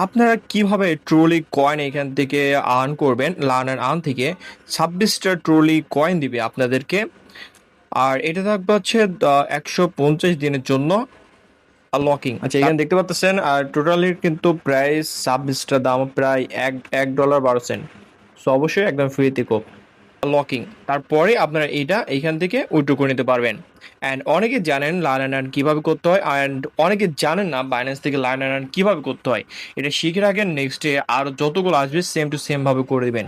আপনারা কিভাবে trolley coin এখান থেকে আর্ন করবেন, লার্ন অ্যান্ড আর্ন থেকে 26টা ট্রলি কয়েন দিবে আপনাদেরকে। আর এটা থাকবে হচ্ছে 150 দিনের জন্য লকিং। আচ্ছা, এখানে দেখতে পাচ্ছেন আর টোটালি কিন্তু প্রাইস 26টা দাম প্রায় $1.12। সো অবশ্যই একদম ফ্রিতে কোপ লকিং। তারপরে আপনারা এইটা এইখান থেকে উইথড্র করে নিতে পারবেন। অ্যান্ড অনেকে জানেন লার্ন অ্যান্ড আর্ন কীভাবে করতে হয়, অ্যান্ড অনেকে জানেন না বাইন্যান্স থেকে লার্ন অ্যান্ড আর্ন কীভাবে করতে হয়। এটা শিখে রাখেন, নেক্সটে আরও যতগুলো আসবে সেম টু সেমভাবে করে দেবেন।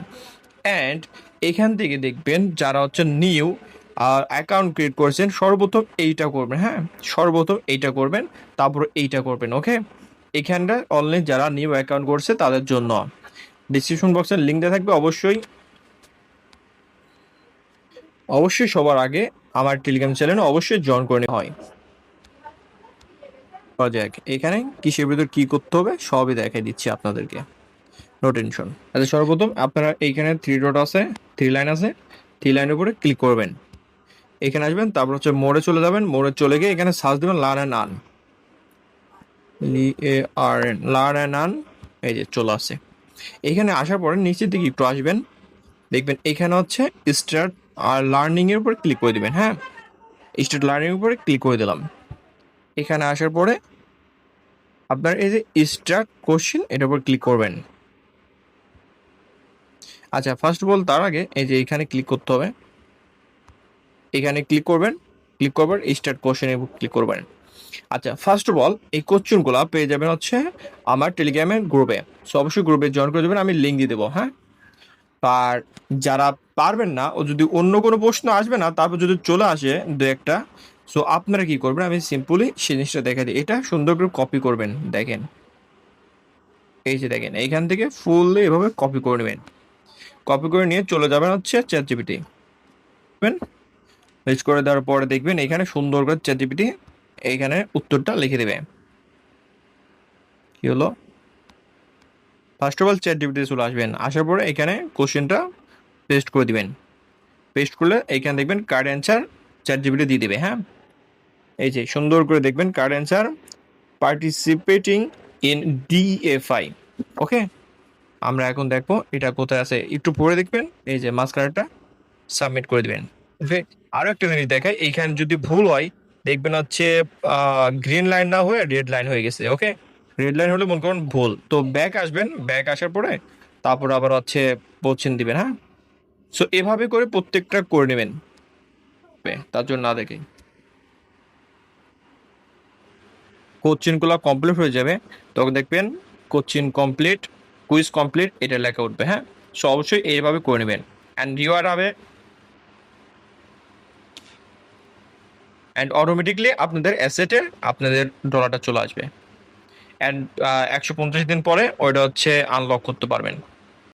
অ্যান্ড এখান থেকে দেখবেন যারা হচ্ছে নিউ অ্যাকাউন্ট ক্রিয়েট করেছেন, সর্বপ্রথম এইটা করবেন। হ্যাঁ, সর্বপ্রথম এইটা করবেন, তারপর এইটা করবেন। ওকে, এখানটা অনলি যারা নিউ অ্যাকাউন্ট করছে তাদের জন্য। ডিসক্রিপশন বক্সের লিঙ্ক দেওয়া থাকবে, অবশ্যই অবশ্যই সবার আগে আমার টেলিগ্রাম চ্যানেলে অবশ্যই জয়েন করে নিতে হয়। যাক, এখানে কিসের ভিতর কি করতে হবে সবই দেখাই দিচ্ছি আপনাদেরকে, নো টেনশন। আচ্ছা, সর্বপ্রথম আপনারা এইখানে থ্রি ডট আছে, থ্রি লাইন আছে, থ্রি লাইনের উপরে ক্লিক করবেন। এখানে আসবেন, তারপর হচ্ছে মোড়ে চলে যাবেন। মোড়ে চলে গিয়ে এখানে সার্চ দেবেন learn and earn, LARN, learn and earn. এই যে চলে আসছে। এখানে আসার পরে নিচের দিকে একটু আসবেন, দেখবেন এখানে হচ্ছে স্টার্ট আর লার্নিংয়ের উপরে ক্লিক করে দেবেন। হ্যাঁ, স্টার্ট লার্নিংয়ের উপরে ক্লিক করে দিলাম। এখানে আসার পরে আপনার এই যে স্টার্ট কোশ্চেন এটার উপর ক্লিক করবেন। আচ্ছা, ফার্স্ট অফ অল তার আগে এই যে এখানে ক্লিক করতে হবে, এখানে ক্লিক করবেন। ক্লিক করবেন স্টার্ট কোশ্চেনের উপর ক্লিক করবেন। আচ্ছা, ফার্স্ট অফ অল এই কোশ্চেনগুলো পেয়ে যাবেন হচ্ছে আমার টেলিগ্রামের গ্রুপে। সো অবশ্যই গ্রুপে জয়েন করে দেবেন, আমি লিঙ্ক দিয়ে দেবো। হ্যাঁ, আর যারা পারবেন না, ও যদি অন্য কোনো প্রশ্ন আসবে না তারপর যদি চলে আসে দু একটা, সো আপনারা কি করবেন আমি সিম্পলি সেই জিনিসটা দেখা দিই। এটা সুন্দর করে কপি করবেন। দেখেন, এই যে দেখেন এইখান থেকে ফুললি এভাবে কপি করে নেবেন। কপি করে নিয়ে চলে যাবেন হচ্ছে চ্যাট জিপিটি, পেস্ট করে দেওয়ার পরে দেখবেন এখানে সুন্দর করে চ্যাট জিপিটি এইখানে উত্তরটা লিখে দেবে। কি হলো, first of all chat GPT চলে আসবেন। আসার পরে এখানে কোশ্চেনটা পেস্ট করে দিবেন। পেস্ট করলে এইখানে দেখবেন কার্ড অ্যান্সার চ্যাট জিপিটি দিয়ে দেবে। হ্যাঁ, এই যে সুন্দর করে দেখবেন card answer participating in DFI. Okay, আমরা এখন দেখবো এটা কোথায় আছে, একটু পরে দেখবেন এই যে মাঝখানেরটা সাবমিট করে দিবেন। ওকে, আরো একটা জিনিস দেখাই, এইখানে যদি ভুল হয় দেখবেন হচ্ছে গ্রিন লাইন না হয়ে রেড লাইন হয়ে গেছে। ওকে, রেড লাইন হলে মনে করুন ভুল, তো ব্যাক আসবেন, ব্যাক আসার পরে তারপর আবার হচ্ছে কোশ্চেন দিবেন। হ্যাঁ, সো এভাবে করে প্রত্যেকটা করে নেবেন, তার জন্য না দেখে কোশ্চেনগুলো কমপ্লিট হয়ে যাবে, তখন দেখবেন কোশ্চেন কমপ্লিট, কুইজ কমপ্লিট এটা লেখা উঠবে। হ্যাঁ, সো অবশ্যই এইভাবে করে নেবেন। অ্যান্ড রিওয়ার্ড হবে, অ্যান্ড অটোমেটিকলি আপনাদের অ্যাসেটে আপনাদের ডলারটা চলে আসবে। অ্যান্ড 150 দিন পরে ওইটা হচ্ছে আনলক করতে পারবেন।